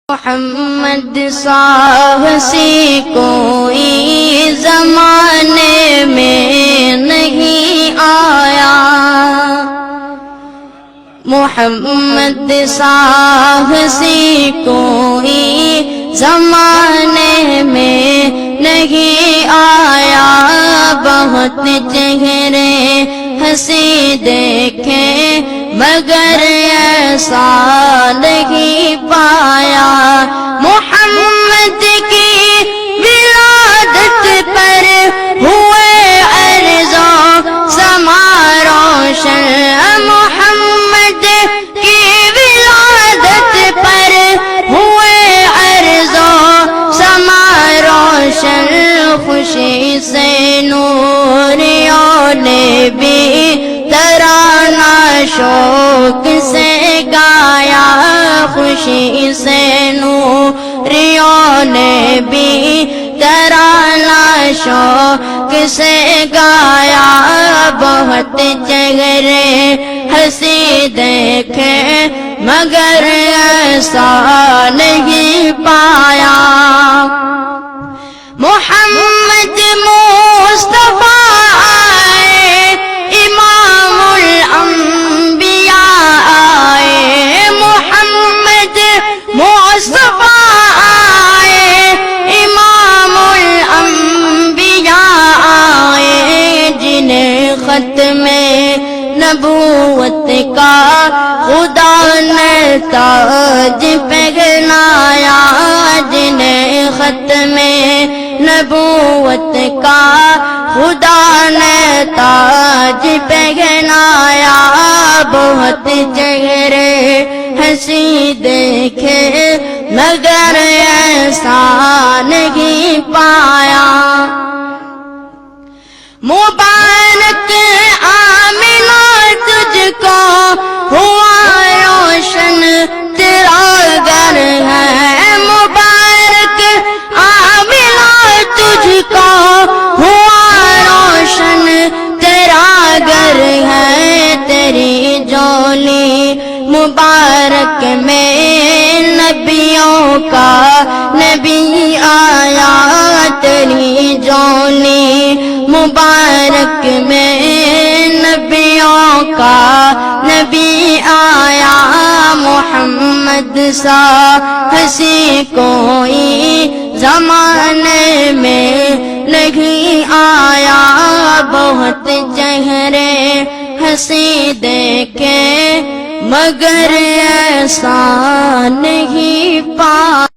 محمد سی کوئی زمانے میں نہیں آیا، محمد سی کوئی زمانے میں نہیں آیا، بہت چہرے ہنسی دیکھے مگر ایسا نہیں پایا۔ محمد کی ولادت پر ہوئے ارض و سما روشن، محمد کی ولادت پر ہوئے ارض و سما روشن، خوشی سے نوریوں نے بھی ترانہ شوق سے گایا، خوشی سے نوریوں نے بھی ترانہ شوق سے گایا، بہت چہرے ہنسی دیکھے مگر ایسا نہیں پایا۔ محمد مصطفیٰ آئے، امام الانبیاء آئے، محمد مصطفیٰ آئے، امام الانبیاء آئے، جنہیں ختم نبوت کا خدا نے تاج پہنایا، جنہیں ختم نبوت کا خدا نے تاج پہنایا، بہت چہرے ہنسی دیکھے مگر ایسا نہیں پایا۔ مبارک آمنہ تجھ کو ہوا روشن تیرا گھر ہے، مبارک آمنہ تجھ کو ہوا روشن تیرا گھر ہے، تیری جولی مبارک میں نبیوں کا نبی آیا، تیری جولی مبارک میں نبیوں کا نبی آیا، محمد سا ہنسی کوئی زمانے میں نہیں آیا، بہت چہرے ہنسی دیکھے مگر ایسا نہیں پایا۔